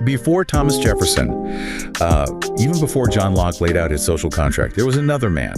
Before Thomas Jefferson, even before John Locke laid out his social contract, there was another man,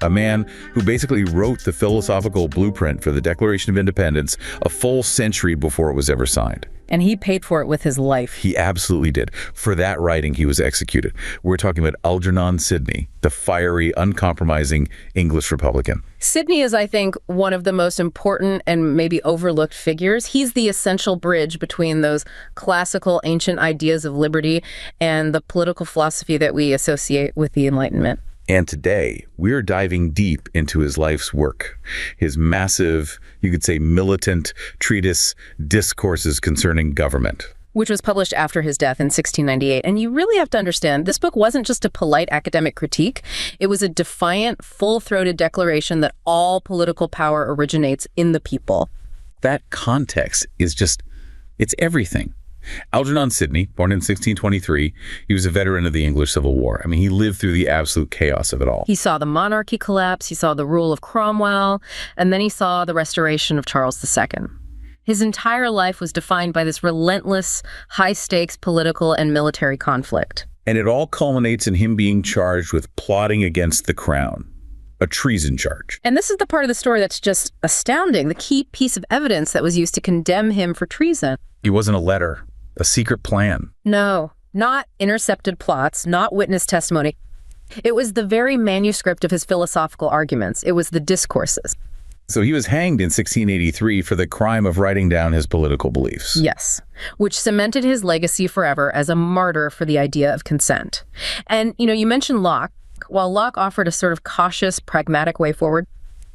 a man who basically wrote the philosophical blueprint for the Declaration of Independence a full century before it was ever signed. And he paid for it with his life. He absolutely did. For that writing, he was executed. We're talking about Algernon Sidney, the fiery, uncompromising English Republican. Sidney is, I think, one of the most important and maybe overlooked figures. He's the essential bridge between those classical ancient ideas of liberty and the political philosophy that we associate with the Enlightenment. And today, we're diving deep into his life's work, his massive, you could say, militant treatise, Discourses Concerning Government, which was published after his death in 1698. And you really have to understand, this book wasn't just a polite academic critique. It was a defiant, full-throated declaration that all political power originates in the people. That context is just, it's everything. Algernon Sidney, born in 1623, he was a veteran of the English Civil War. I mean, he lived through the absolute chaos of it all. He saw the monarchy collapse, he saw the rule of Cromwell, and then he saw the restoration of Charles II. His entire life was defined by this relentless, high-stakes political and military conflict. And it all culminates in him being charged with plotting against the crown. A treason charge. And this is the part of the story that's just astounding, the key piece of evidence that was used to condemn him for treason. It wasn't a letter. A secret plan. No, not intercepted plots, not witness testimony. It was the very manuscript of his philosophical arguments. It was the Discourses. So he was hanged in 1683 for the crime of writing down his political beliefs. Yes, which cemented his legacy forever as a martyr for the idea of consent. And, you mentioned Locke. While Locke offered a sort of cautious, pragmatic way forward,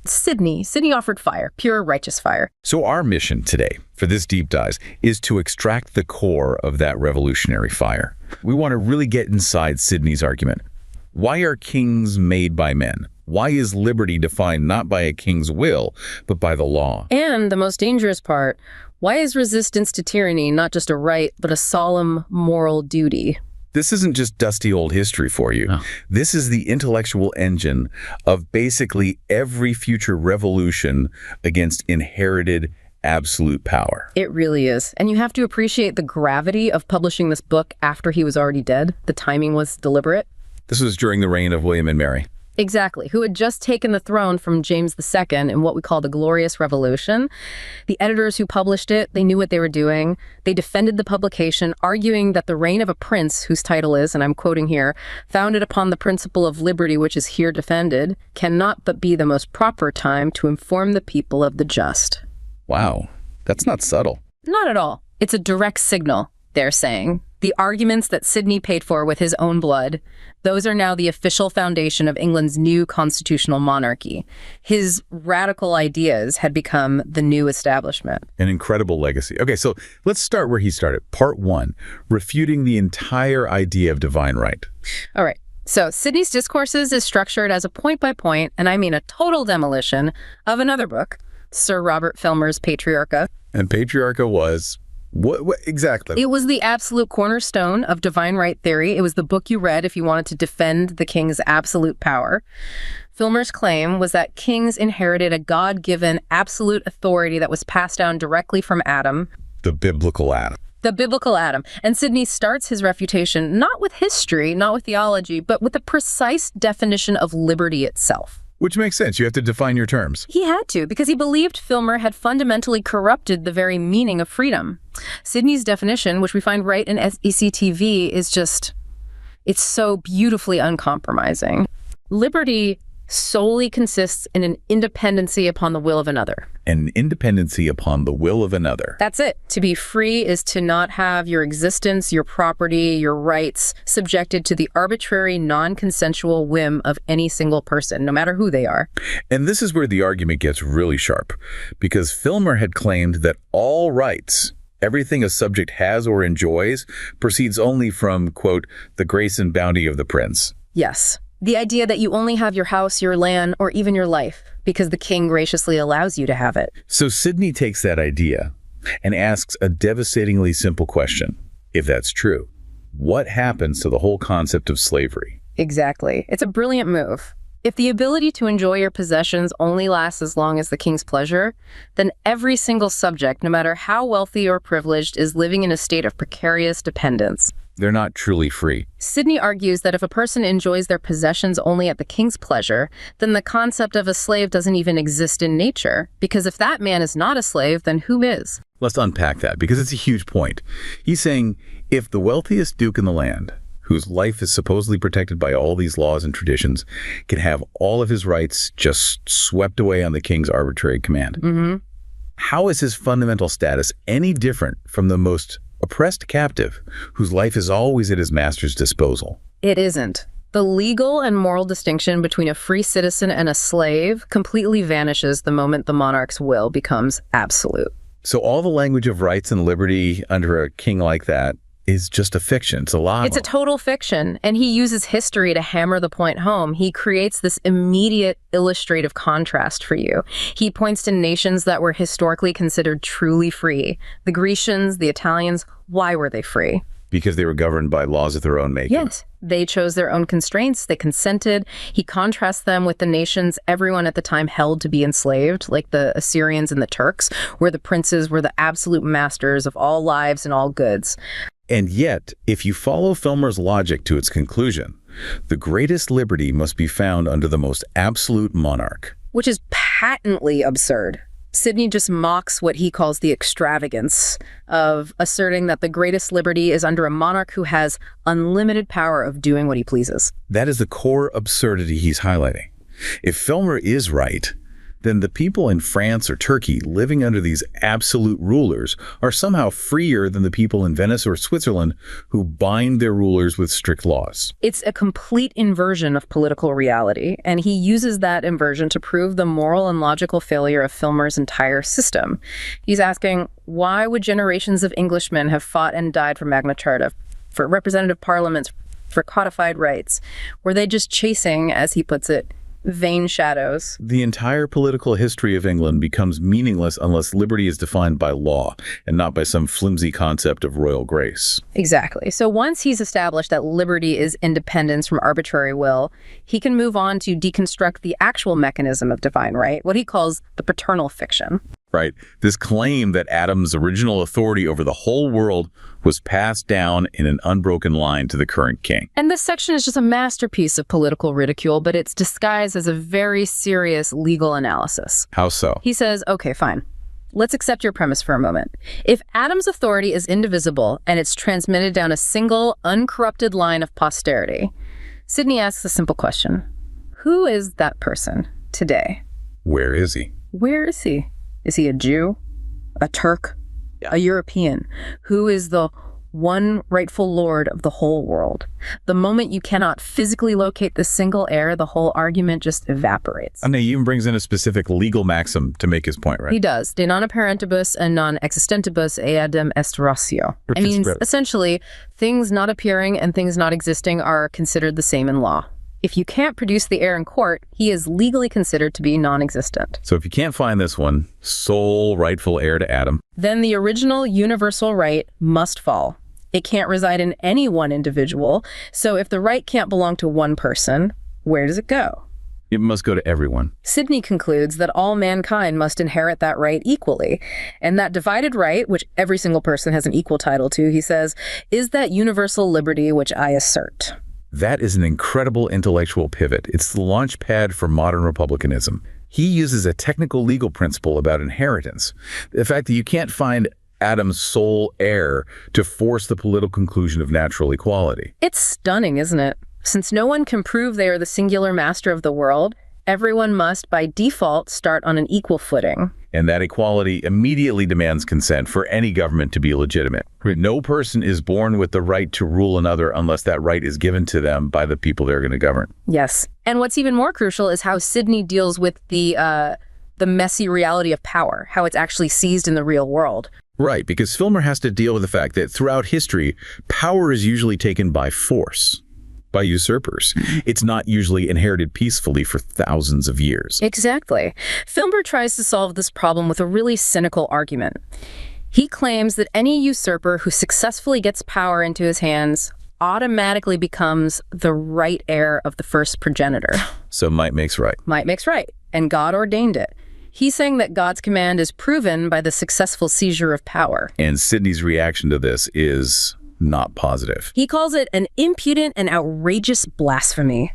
Sidney offered fire, pure righteous fire. So our mission today for this deep dive is to extract the core of that revolutionary fire. We want to really get inside Sidney's argument. Why are kings made by men? Why is liberty defined not by a king's will, but by the law? And the most dangerous part, why is resistance to tyranny not just a right, but a solemn moral duty? This isn't just dusty old history for you. No. This is the intellectual engine of basically every future revolution against inherited absolute power. It really is. And you have to appreciate the gravity of publishing this book after he was already dead. The timing was deliberate. This was during the reign of William and Mary. Exactly, who had just taken the throne from James II in what we call the Glorious Revolution. The editors who published it, they knew what they were doing. They defended the publication, arguing that the reign of a prince, whose title is, and I'm quoting here, founded upon the principle of liberty which is here defended, cannot but be the most proper time to inform the people of the just. Wow, that's not subtle. Not at all. It's a direct signal, they're saying. The arguments that Sidney paid for with his own blood, those are now the official foundation of England's new constitutional monarchy. His radical ideas had become the new establishment. An incredible legacy. Okay, so let's start where he started. Part 1, refuting the entire idea of divine right. All right. So Sidney's Discourses is structured as a point-by-point, and I mean a total demolition, of another book, Sir Robert Filmer's Patriarcha. And Patriarcha was... What exactly? It was the absolute cornerstone of divine right theory. It was the book you read if you wanted to defend the king's absolute power. Filmer's claim was that kings inherited a God-given absolute authority that was passed down directly from Adam. The biblical Adam. The biblical Adam. And Sidney starts his refutation not with history, not with theology, but with a precise definition of liberty itself. Which makes sense. You have to define your terms. He had to, because he believed Filmer had fundamentally corrupted the very meaning of freedom. Sidney's definition, which we find right in ECTV, is just, it's so beautifully uncompromising. Liberty solely consists in an independency upon the will of another. An independency upon the will of another. That's it. To be free is to not have your existence, your property, your rights subjected to the arbitrary, non-consensual whim of any single person, no matter who they are. And this is where the argument gets really sharp, because Filmer had claimed that all rights, everything a subject has or enjoys, proceeds only from, quote, the grace and bounty of the prince. Yes. The idea that you only have your house, your land, or even your life because the king graciously allows you to have it. So Sidney takes that idea and asks a devastatingly simple question. If that's true, what happens to the whole concept of slavery? Exactly. It's a brilliant move. If the ability to enjoy your possessions only lasts as long as the king's pleasure, then every single subject, no matter how wealthy or privileged, is living in a state of precarious dependence. They're not truly free. Sidney argues that if a person enjoys their possessions only at the king's pleasure, then the concept of a slave doesn't even exist in nature, because if that man is not a slave, then who is? Let's unpack that, because it's a huge point. He's saying, if the wealthiest duke in the land, whose life is supposedly protected by all these laws and traditions, can have all of his rights just swept away on the king's arbitrary command, how is his fundamental status any different from the most oppressed captive whose life is always at his master's disposal? It isn't. The legal and moral distinction between a free citizen and a slave completely vanishes the moment the monarch's will becomes absolute. So all the language of rights and liberty under a king like that is just a fiction. It's a lie. It's a total fiction, and he uses history to hammer the point home. He creates this immediate illustrative contrast for you. He points to nations that were historically considered truly free. The Grecians, the Italians, why were they free? Because they were governed by laws of their own making. Yes, they chose their own constraints, they consented. He contrasts them with the nations everyone at the time held to be enslaved, like the Assyrians and the Turks, where the princes were the absolute masters of all lives and all goods. And yet, if you follow Filmer's logic to its conclusion, the greatest liberty must be found under the most absolute monarch. Which is patently absurd. Sidney just mocks what he calls the extravagance of asserting that the greatest liberty is under a monarch who has unlimited power of doing what he pleases. That is the core absurdity he's highlighting. If Filmer is right, then the people in France or Turkey living under these absolute rulers are somehow freer than the people in Venice or Switzerland who bind their rulers with strict laws. It's a complete inversion of political reality, and he uses that inversion to prove the moral and logical failure of Filmer's entire system. He's asking, why would generations of Englishmen have fought and died for Magna Charta, for representative parliaments, for codified rights? Were they just chasing, as he puts it, vain shadows? The entire political history of England becomes meaningless unless liberty is defined by law and not by some flimsy concept of royal grace. Exactly. So once he's established that liberty is independence from arbitrary will, he can move on to deconstruct the actual mechanism of divine right, what he calls the paternal fiction. Right. This claim that Adam's original authority over the whole world was passed down in an unbroken line to the current king. And this section is just a masterpiece of political ridicule, but it's disguised as a very serious legal analysis. How so? He says, okay, fine. Let's accept your premise for a moment. If Adam's authority is indivisible and it's transmitted down a single, uncorrupted line of posterity, Sidney asks a simple question. Who is that person today? Where is he? Where is he? Is he a Jew, a Turk, a European? Who is the one rightful lord of the whole world? The moment you cannot physically locate the single heir, the whole argument just evaporates. And he even brings in a specific legal maxim to make his point, right? He does. De non apparentibus and non existentibus eadem est ratio. It means, essentially, things not appearing and things not existing are considered the same in law. If you can't produce the heir in court, he is legally considered to be non-existent. So if you can't find this one, sole rightful heir to Adam, then the original universal right must fall. It can't reside in any one individual. So if the right can't belong to one person, where does it go? It must go to everyone. Sidney concludes that all mankind must inherit that right equally. And that divided right, which every single person has an equal title to, he says, is that universal liberty which I assert. That is an incredible intellectual pivot. It's the launch pad for modern republicanism. He uses a technical legal principle about inheritance. The fact that you can't find Adam's sole heir to force the political conclusion of natural equality. It's stunning, isn't it? Since no one can prove they are the singular master of the world, everyone must, by default, start on an equal footing. And that equality immediately demands consent for any government to be legitimate. No person is born with the right to rule another unless that right is given to them by the people they're going to govern. Yes. And what's even more crucial is how Sidney deals with the messy reality of power, how it's actually seized in the real world. Right, because Filmer has to deal with the fact that throughout history, power is usually taken by force, by usurpers. It's not usually inherited peacefully for thousands of years. Exactly. Filmer tries to solve this problem with a really cynical argument. He claims that any usurper who successfully gets power into his hands automatically becomes the right heir of the first progenitor. So might makes right. Might makes right, and God ordained it. He's saying that God's command is proven by the successful seizure of power. And Sidney's reaction to this is not positive. He calls it an impudent and outrageous blasphemy.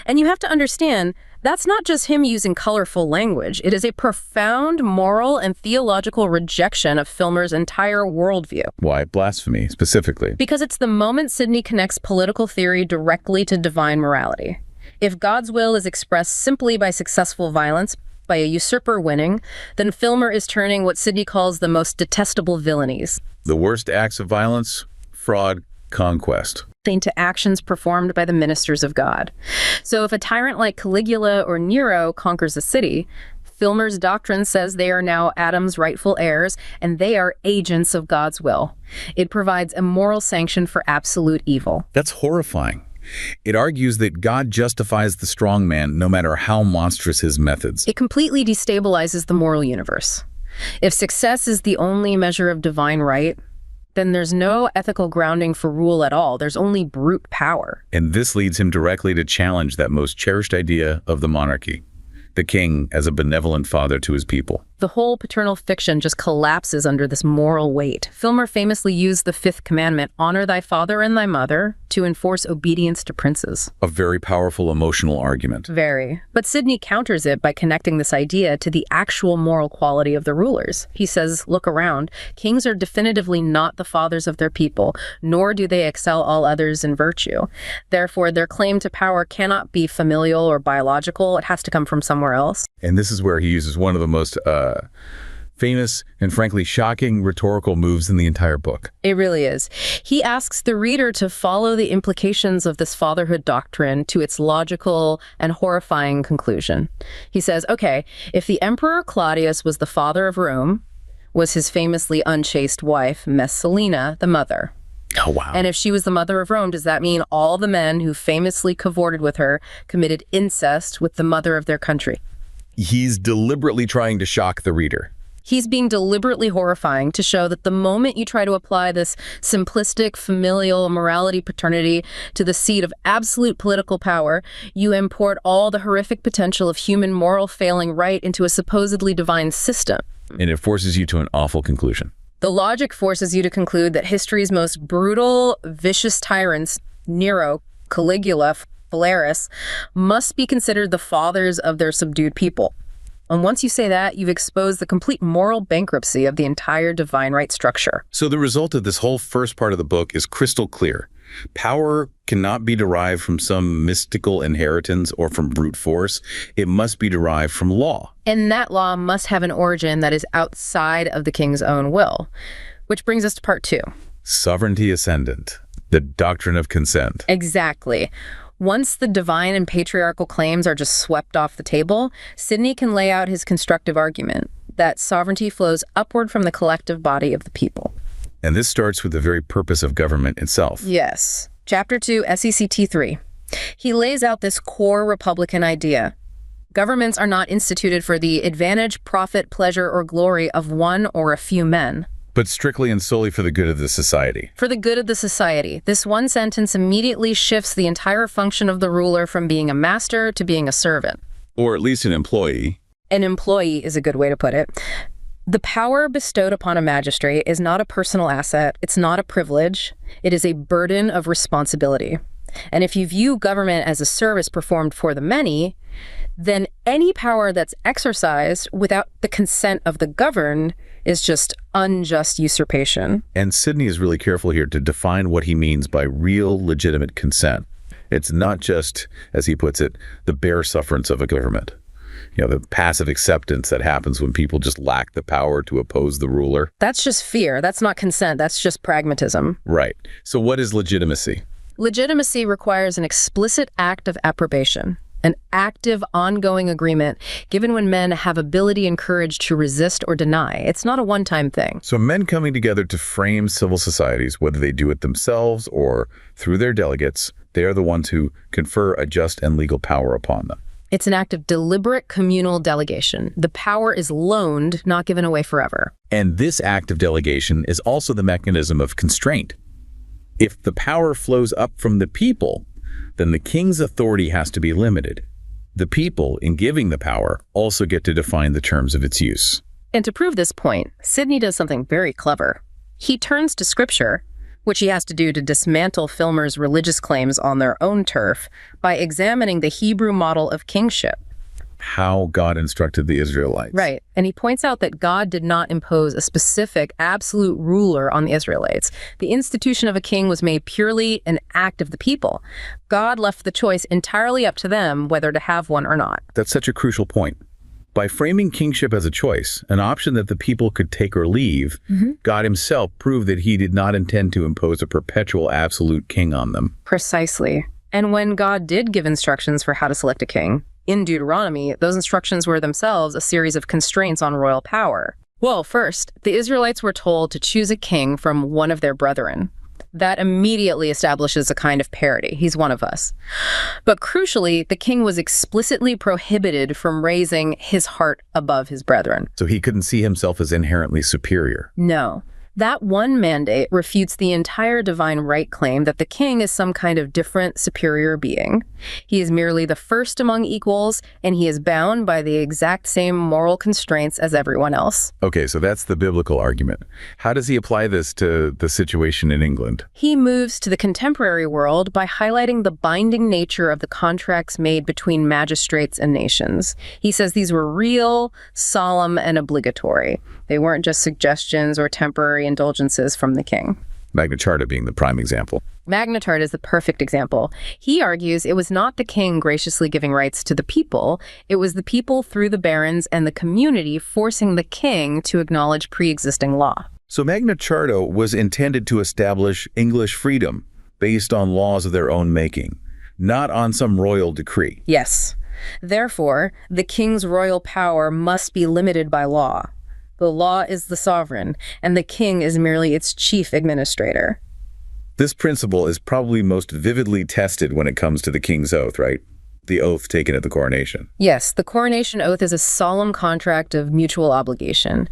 And you have to understand, that's not just him using colorful language. It is a profound moral and theological rejection of Filmer's entire worldview. Why blasphemy, specifically? Because it's the moment Sidney connects political theory directly to divine morality. If God's will is expressed simply by successful violence, by a usurper winning, then Filmer is turning what Sidney calls the most detestable villainies. The worst acts of violence, fraud, conquest. Into actions performed by the ministers of God. So if a tyrant like Caligula or Nero conquers a city, Filmer's doctrine says they are now Adam's rightful heirs, and they are agents of God's will. It provides a moral sanction for absolute evil. That's horrifying. It argues that God justifies the strong man no matter how monstrous his methods. It completely destabilizes the moral universe. If success is the only measure of divine right, then there's no ethical grounding for rule at all. There's only brute power. And this leads him directly to challenge that most cherished idea of the monarchy, the king as a benevolent father to his people. The whole paternal fiction just collapses under this moral weight. Filmer famously used the fifth commandment, honor thy father and thy mother, to enforce obedience to princes. A very powerful emotional argument. Very. But Sidney counters it by connecting this idea to the actual moral quality of the rulers. He says, look around. Kings are definitively not the fathers of their people, nor do they excel all others in virtue. Therefore, their claim to power cannot be familial or biological. It has to come from somewhere else. And this is where he uses one of the most famous and frankly shocking rhetorical moves in the entire book. It really is. He asks the reader to follow the implications of this fatherhood doctrine to its logical and horrifying conclusion. He says, okay, if the Emperor Claudius was the father of Rome, was his famously unchaste wife, Messalina, the mother? Oh, wow. And if she was the mother of Rome, does that mean all the men who famously cavorted with her committed incest with the mother of their country? He's deliberately trying to shock the reader. He's being deliberately horrifying to show that the moment you try to apply this simplistic familial morality paternity to the seat of absolute political power, you import all the horrific potential of human moral failing right into a supposedly divine system. And it forces you to an awful conclusion. The logic forces you to conclude that history's most brutal, vicious tyrants, Nero, Caligula, Valerius, must be considered the fathers of their subdued people. And once you say that, you've exposed the complete moral bankruptcy of the entire divine right structure. So the result of this whole first part of the book is crystal clear. Power cannot be derived from some mystical inheritance or from brute force. It must be derived from law. And that law must have an origin that is outside of the king's own will. Which brings us to part 2. Sovereignty ascendant, the doctrine of consent. Exactly. Once the divine and patriarchal claims are just swept off the table, Sidney can lay out his constructive argument that sovereignty flows upward from the collective body of the people. And this starts with the very purpose of government itself. Yes. Chapter 2, SECT 3. He lays out this core Republican idea. Governments are not instituted for the advantage, profit, pleasure, or glory of one or a few men, but strictly and solely for the good of the society. For the good of the society. This one sentence immediately shifts the entire function of the ruler from being a master to being a servant. Or at least an employee. An employee is a good way to put it. The power bestowed upon a magistrate is not a personal asset. It's not a privilege. It is a burden of responsibility. And if you view government as a service performed for the many, then any power that's exercised without the consent of the governed is just unjust usurpation. And Sidney is really careful here to define what he means by real legitimate consent. It's not just, as he puts it, the bare sufferance of a government. The passive acceptance that happens when people just lack the power to oppose the ruler. That's just fear. That's not consent. That's just pragmatism. Right. So what is legitimacy? Legitimacy requires an explicit act of approbation, an active, ongoing agreement given when men have ability and courage to resist or deny. It's not a one-time thing. So men coming together to frame civil societies, whether they do it themselves or through their delegates, they are the ones who confer a just and legal power upon them. It's an act of deliberate communal delegation. The power is loaned, not given away forever. And this act of delegation is also the mechanism of constraint. If the power flows up from the people, then the king's authority has to be limited. The people, in giving the power, also get to define the terms of its use. And to prove this point, Sidney does something very clever. He turns to scripture, which he has to do to dismantle Filmer's religious claims on their own turf, by examining the Hebrew model of kingship. How God instructed the Israelites. Right. And he points out that God did not impose a specific, absolute ruler on the Israelites. The institution of a king was made purely an act of the people. God left the choice entirely up to them whether to have one or not. That's such a crucial point. By framing kingship as a choice, an option that the people could take or leave, God himself proved that he did not intend to impose a perpetual absolute king on them. Precisely. And when God did give instructions for how to select a king, in Deuteronomy, those instructions were themselves a series of constraints on royal power. Well, first, the Israelites were told to choose a king from one of their brethren. That immediately establishes a kind of parity. He's one of us. But crucially, the king was explicitly prohibited from raising his heart above his brethren. So he couldn't see himself as inherently superior. No. That one mandate refutes the entire divine right claim that the king is some kind of different, superior being. He is merely the first among equals, and he is bound by the exact same moral constraints as everyone else. Okay, so that's the biblical argument. How does he apply this to the situation in England? He moves to the contemporary world by highlighting the binding nature of the contracts made between magistrates and nations. He says these were real, solemn, and obligatory. They weren't just suggestions or temporary indulgences from the king. Magna Charta being the prime example. Magna Charta is the perfect example. He argues it was not the king graciously giving rights to the people, it was the people through the barons and the community forcing the king to acknowledge pre-existing law. So Magna Charta was intended to establish English freedom based on laws of their own making, not on some royal decree. Yes. Therefore, the king's royal power must be limited by law. The law is the sovereign, and the king is merely its chief administrator. This principle is probably most vividly tested when it comes to the king's oath, right? The oath taken at the coronation. Yes, the coronation oath is a solemn contract of mutual obligation.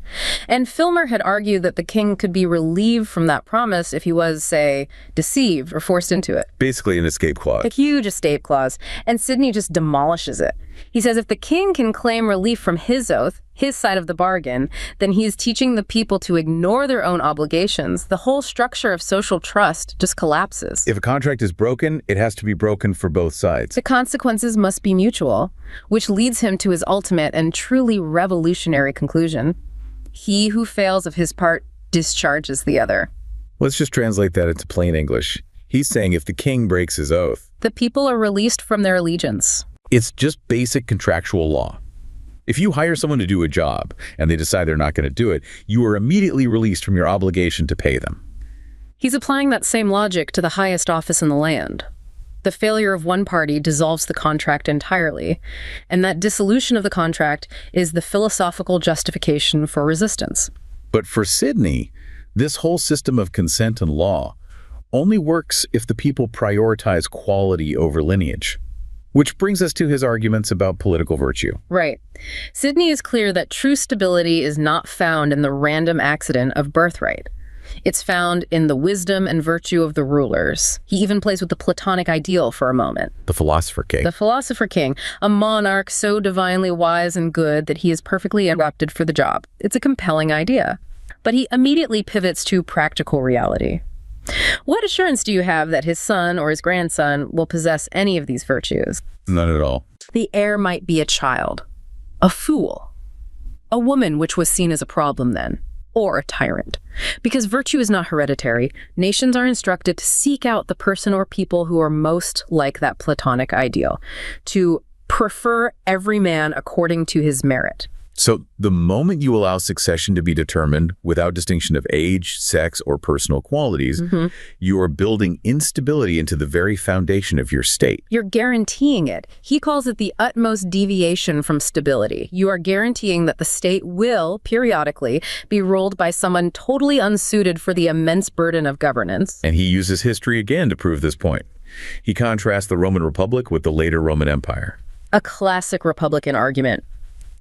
And Filmer had argued that the king could be relieved from that promise if he was, say, deceived or forced into it. Basically an escape clause. A huge escape clause. And Sidney just demolishes it. He says if the king can claim relief from his oath, his side of the bargain, then he is teaching the people to ignore their own obligations. The whole structure of social trust just collapses. If a contract is broken, it has to be broken for both sides. The consequences must be mutual, which leads him to his ultimate and truly revolutionary conclusion. He who fails of his part discharges the other. Let's just translate that into plain English. He's saying if the king breaks his oath, the people are released from their allegiance. It's just basic contractual law. If you hire someone to do a job and they decide they're not going to do it, you are immediately released from your obligation to pay them. He's applying that same logic to the highest office in the land. The failure of one party dissolves the contract entirely, and that dissolution of the contract is the philosophical justification for resistance. But for Sidney, this whole system of consent and law only works if the people prioritize quality over lineage. Which brings us to his arguments about political virtue. Right. Sidney is clear that true stability is not found in the random accident of birthright. It's found in the wisdom and virtue of the rulers. He even plays with the Platonic ideal for a moment. The philosopher king. The philosopher king, a monarch so divinely wise and good that he is perfectly adapted for the job. It's a compelling idea. But he immediately pivots to practical reality. What assurance do you have that his son or his grandson will possess any of these virtues? None at all. The heir might be a child, a fool, a woman, which was seen as a problem then, or a tyrant. Because virtue is not hereditary, nations are instructed to seek out the person or people who are most like that Platonic ideal, to prefer every man according to his merit. So the moment you allow succession to be determined without distinction of age, sex, or personal qualities, you are building instability into the very foundation of your state. You're guaranteeing it. He calls it the utmost deviation from stability. You are guaranteeing that the state will, periodically, be ruled by someone totally unsuited for the immense burden of governance. And he uses history again to prove this point. He contrasts the Roman Republic with the later Roman Empire. A classic Republican argument.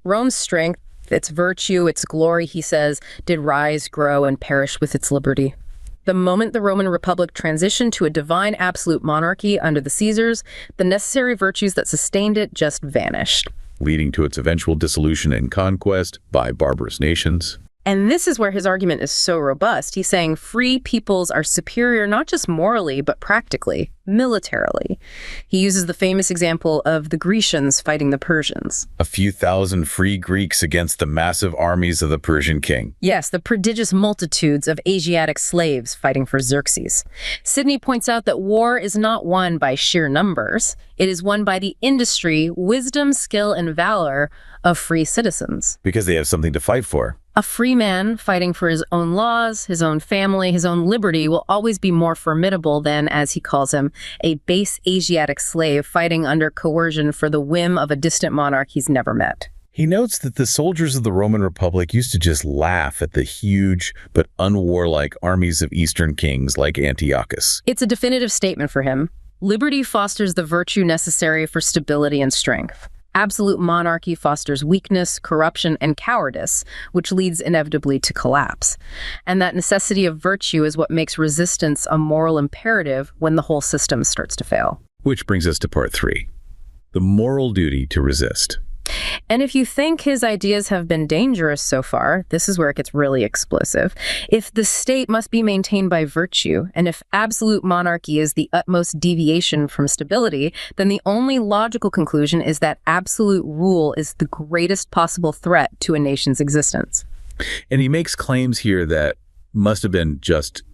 Rome's strength, its virtue, its glory, he says, did rise, grow, and perish with its liberty. The moment the Roman Republic transitioned to a divine absolute monarchy under the Caesars, the necessary virtues that sustained it just vanished, leading to its eventual dissolution and conquest by barbarous nations. And this is where his argument is so robust. He's saying free peoples are superior not just morally, but practically, militarily. He uses the famous example of the Grecians fighting the Persians. A few thousand free Greeks against the massive armies of the Persian king. Yes, the prodigious multitudes of Asiatic slaves fighting for Xerxes. Sidney points out that war is not won by sheer numbers. It is won by the industry, wisdom, skill, and valor of free citizens. Because they have something to fight for. A free man fighting for his own laws, his own family, his own liberty will always be more formidable than, as he calls him, a base Asiatic slave fighting under coercion for the whim of a distant monarch he's never met. He notes that the soldiers of the Roman Republic used to just laugh at the huge but unwarlike armies of Eastern kings like Antiochus. It's a definitive statement for him. Liberty fosters the virtue necessary for stability and strength. Absolute monarchy fosters weakness, corruption, and cowardice, which leads inevitably to collapse. And that necessity of virtue is what makes resistance a moral imperative when the whole system starts to fail. Which brings us to part 3, the moral duty to resist. And if you think his ideas have been dangerous so far, this is where it gets really explosive. If the state must be maintained by virtue, and if absolute monarchy is the utmost deviation from stability, then the only logical conclusion is that absolute rule is the greatest possible threat to a nation's existence. And he makes claims here that must have been just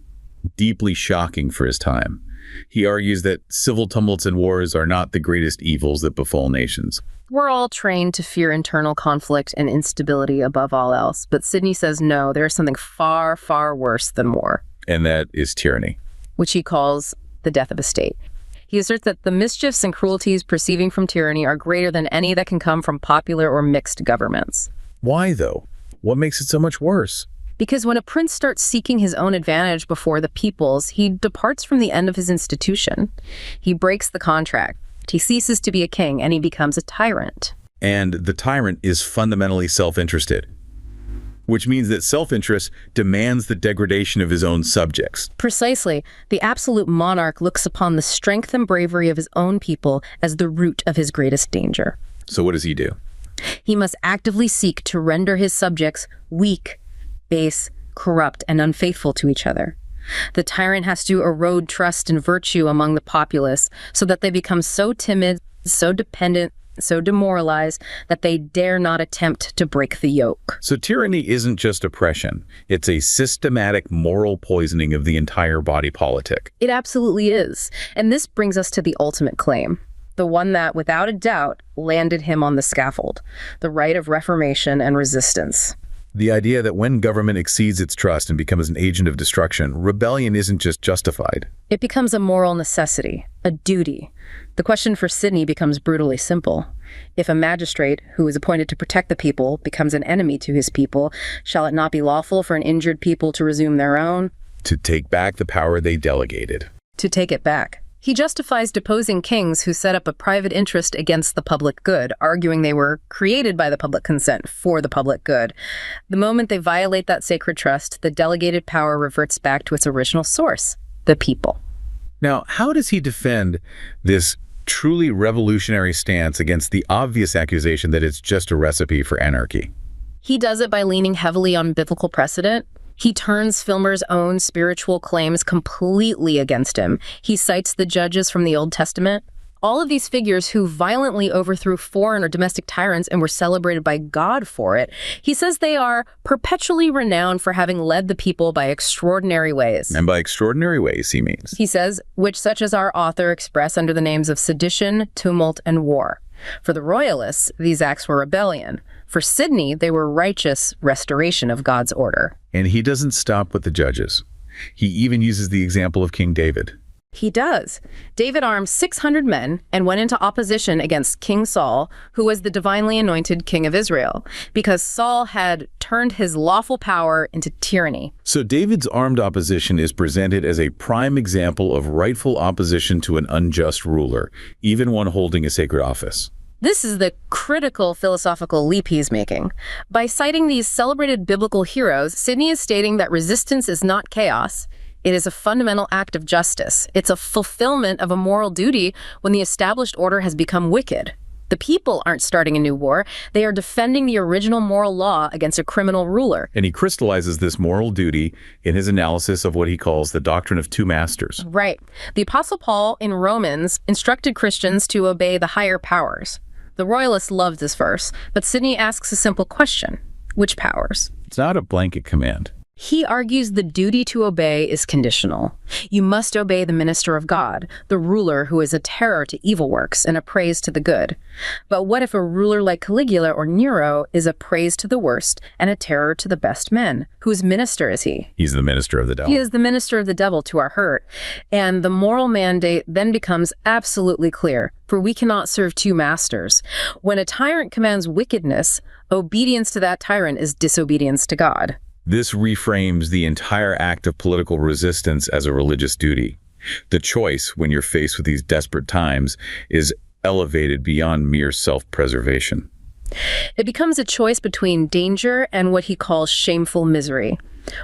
deeply shocking for his time. He argues that civil tumults and wars are not the greatest evils that befall nations. We're all trained to fear internal conflict and instability above all else, but Sidney says no, there's something far, far worse than war. And that is tyranny. Which he calls the death of a state. He asserts that the mischiefs and cruelties proceeding from tyranny are greater than any that can come from popular or mixed governments. Why, though? What makes it so much worse? Because when a prince starts seeking his own advantage before the people's, he departs from the end of his institution. He breaks the contract. He ceases to be a king, and he becomes a tyrant. And the tyrant is fundamentally self-interested, which means that self-interest demands the degradation of his own subjects. Precisely. The absolute monarch looks upon the strength and bravery of his own people as the root of his greatest danger. So what does he do? He must actively seek to render his subjects weak, base, corrupt, and unfaithful to each other. The tyrant has to erode trust and virtue among the populace so that they become so timid, so dependent, so demoralized that they dare not attempt to break the yoke. So tyranny isn't just oppression. It's a systematic moral poisoning of the entire body politic. It absolutely is. And this brings us to the ultimate claim, the one that, without a doubt, landed him on the scaffold, the right of reformation and resistance. The idea that when government exceeds its trust and becomes an agent of destruction, rebellion isn't just justified. It becomes a moral necessity, a duty. The question for Sidney becomes brutally simple. If a magistrate who is appointed to protect the people becomes an enemy to his people, shall it not be lawful for an injured people to resume their own? To take back the power they delegated. To take it back. He justifies deposing kings who set up a private interest against the public good, arguing they were created by the public consent for the public good. The moment they violate that sacred trust, the delegated power reverts back to its original source, the people. Now, how does he defend this truly revolutionary stance against the obvious accusation that it's just a recipe for anarchy? He does it by leaning heavily on biblical precedent. He turns Filmer's own spiritual claims completely against him. He cites the judges from the Old Testament. All of these figures who violently overthrew foreign or domestic tyrants and were celebrated by God for it. He says they are perpetually renowned for having led the people by extraordinary ways. And by extraordinary ways, he means. He says, which such as our author express under the names of sedition, tumult, and war. For the royalists, these acts were rebellion. For Sidney, they were righteous restoration of God's order. And he doesn't stop with the judges. He even uses the example of King David. He does. David armed 600 men and went into opposition against King Saul, who was the divinely anointed king of Israel, because Saul had turned his lawful power into tyranny. So David's armed opposition is presented as a prime example of rightful opposition to an unjust ruler, even one holding a sacred office. This is the critical philosophical leap he's making. By citing these celebrated biblical heroes, Sidney is stating that resistance is not chaos. It is a fundamental act of justice. It's a fulfillment of a moral duty when the established order has become wicked. The people aren't starting a new war. They are defending the original moral law against a criminal ruler. And he crystallizes this moral duty in his analysis of what he calls the doctrine of two masters. Right. The Apostle Paul in Romans instructed Christians to obey the higher powers. The royalists loved this verse, but Sidney asks a simple question. Which powers? It's not a blanket command. He argues the duty to obey is conditional. You must obey the minister of God, the ruler who is a terror to evil works and a praise to the good. But what if a ruler like Caligula or Nero is a praise to the worst and a terror to the best men? Whose minister is he? He's the minister of the devil. He is the minister of the devil to our hurt. And the moral mandate then becomes absolutely clear, for we cannot serve two masters. When a tyrant commands wickedness, obedience to that tyrant is disobedience to God. This reframes the entire act of political resistance as a religious duty. The choice, when you're faced with these desperate times, is elevated beyond mere self-preservation. It becomes a choice between danger and what he calls shameful misery.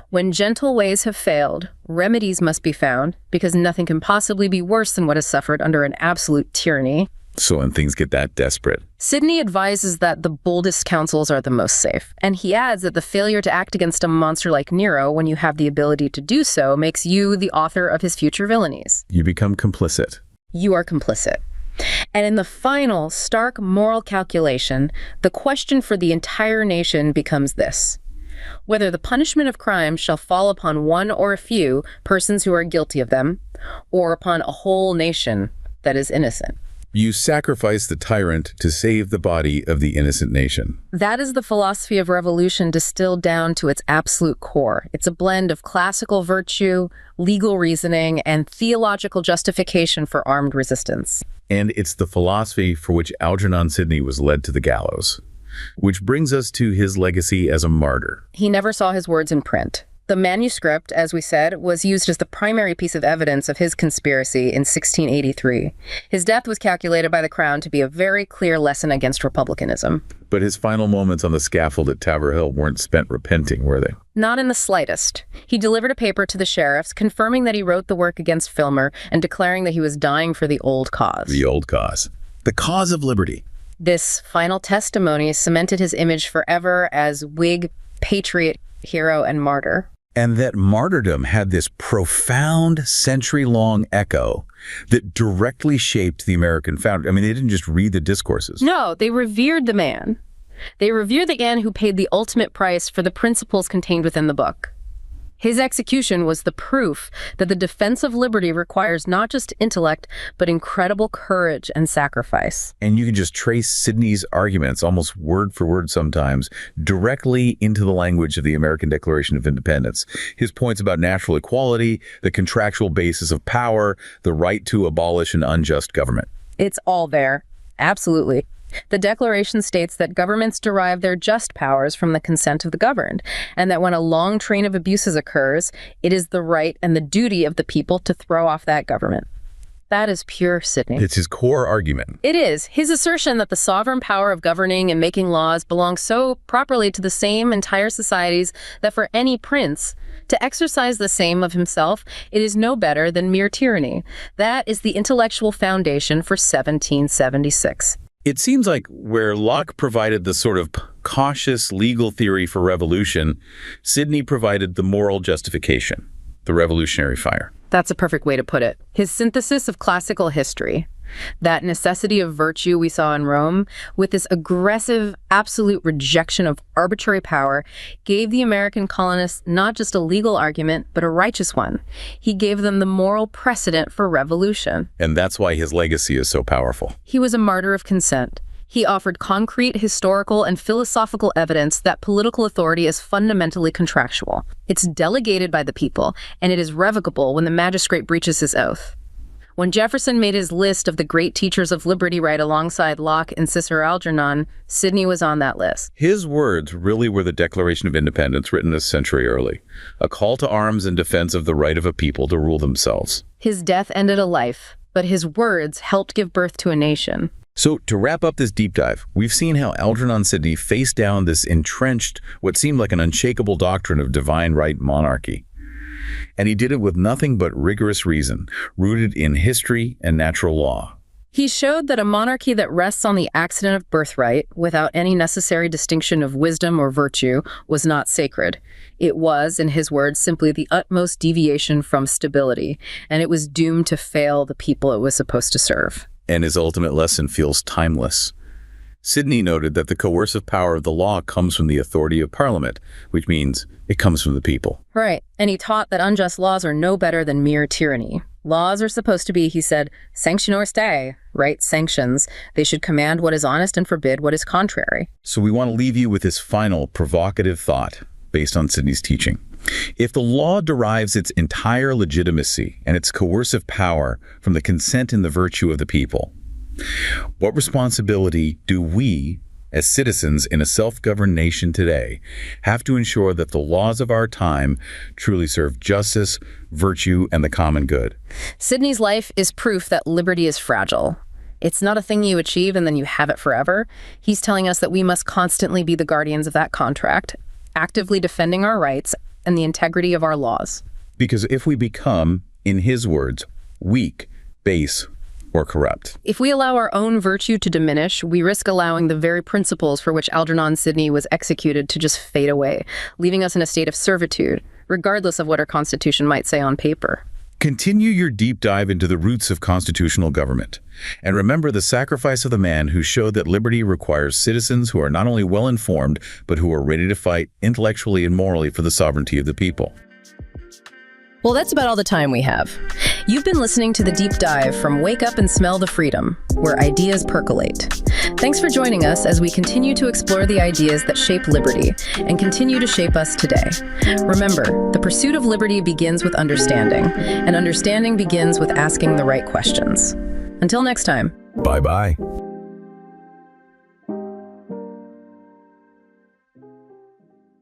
When gentle ways have failed, remedies must be found, because nothing can possibly be worse than what is suffered under an absolute tyranny. So when things get that desperate. Sidney advises that the boldest counsels are the most safe, and he adds that the failure to act against a monster like Nero when you have the ability to do so makes you the author of his future villainies. You become complicit. You are complicit. And in the final, stark moral calculation, the question for the entire nation becomes this: whether the punishment of crime shall fall upon one or a few persons who are guilty of them, or upon a whole nation that is innocent. You sacrifice the tyrant to save the body of the innocent nation. That is the philosophy of revolution distilled down to its absolute core. It's a blend of classical virtue, legal reasoning, and theological justification for armed resistance. And it's the philosophy for which Algernon Sidney was led to the gallows. Which brings us to his legacy as a martyr. He never saw his words in print. The manuscript, as we said, was used as the primary piece of evidence of his conspiracy in 1683. His death was calculated by the Crown to be a very clear lesson against republicanism. But his final moments on the scaffold at Tower Hill weren't spent repenting, were they? Not in the slightest. He delivered a paper to the sheriffs confirming that he wrote the work against Filmer and declaring that he was dying for the old cause. The old cause. The cause of liberty. This final testimony cemented his image forever as Whig, patriot, hero, and martyr. And that martyrdom had this profound century-long echo that directly shaped the American founder. I mean, they didn't just read the discourses. No, they revered the man. They revered the man who paid the ultimate price for the principles contained within the book. His execution was the proof that the defense of liberty requires not just intellect, but incredible courage and sacrifice. And you can just trace Sidney's arguments, almost word for word sometimes, directly into the language of the American Declaration of Independence. His points about natural equality, the contractual basis of power, the right to abolish an unjust government. It's all there. Absolutely. The Declaration states that governments derive their just powers from the consent of the governed, and that when a long train of abuses occurs, it is the right and the duty of the people to throw off that government. That is pure Sidney. It's his core argument. It is. His assertion that the sovereign power of governing and making laws belongs so properly to the same entire societies that for any prince to exercise the same of himself, it is no better than mere tyranny. That is the intellectual foundation for 1776. It seems like where Locke provided the sort of cautious legal theory for revolution, Sidney provided the moral justification, the revolutionary fire. That's a perfect way to put it. His synthesis of classical history, that necessity of virtue we saw in Rome, with this aggressive, absolute rejection of arbitrary power, gave the American colonists not just a legal argument, but a righteous one. He gave them the moral precedent for revolution. And that's why his legacy is so powerful. He was a martyr of consent. He offered concrete, historical, and philosophical evidence that political authority is fundamentally contractual. It's delegated by the people, and it is revocable when the magistrate breaches his oath. When Jefferson made his list of the great teachers of liberty right alongside Locke and Cicero Algernon, Sidney was on that list. His words really were the Declaration of Independence written a century early, a call to arms in defense of the right of a people to rule themselves. His death ended a life, but his words helped give birth to a nation. So to wrap up this deep dive, we've seen how Algernon Sidney faced down this entrenched, what seemed like an unshakable doctrine of divine right monarchy. And he did it with nothing but rigorous reason, rooted in history and natural law. He showed that a monarchy that rests on the accident of birthright, without any necessary distinction of wisdom or virtue, was not sacred. It was, in his words, simply the utmost deviation from stability, and it was doomed to fail the people it was supposed to serve. And his ultimate lesson feels timeless. Sidney noted that the coercive power of the law comes from the authority of Parliament, which means it comes from the people. Right, and he taught that unjust laws are no better than mere tyranny. Laws are supposed to be, he said, sanction or stay, right? Sanctions. They should command what is honest and forbid what is contrary. So we want to leave you with this final provocative thought based on Sidney's teaching. If the law derives its entire legitimacy and its coercive power from the consent and the virtue of the people, what responsibility do we, as citizens in a self-governed nation today, have to ensure that the laws of our time truly serve justice, virtue, and the common good? Sidney's life is proof that liberty is fragile. It's not a thing you achieve and then you have it forever. He's telling us that we must constantly be the guardians of that contract, actively defending our rights and the integrity of our laws. Because if we become, in his words, weak, base, or corrupt, if we allow our own virtue to diminish, we risk allowing the very principles for which Algernon Sidney was executed to just fade away, leaving us in a state of servitude, regardless of what our Constitution might say on paper. Continue your deep dive into the roots of constitutional government. And remember the sacrifice of the man who showed that liberty requires citizens who are not only well-informed, but who are ready to fight intellectually and morally for the sovereignty of the people. Well, that's about all the time we have. You've been listening to The Deep Dive from Wake Up and Smell the Freedom, where ideas percolate. Thanks for joining us as we continue to explore the ideas that shape liberty and continue to shape us today. Remember, the pursuit of liberty begins with understanding, and understanding begins with asking the right questions. Until next time. Bye-bye.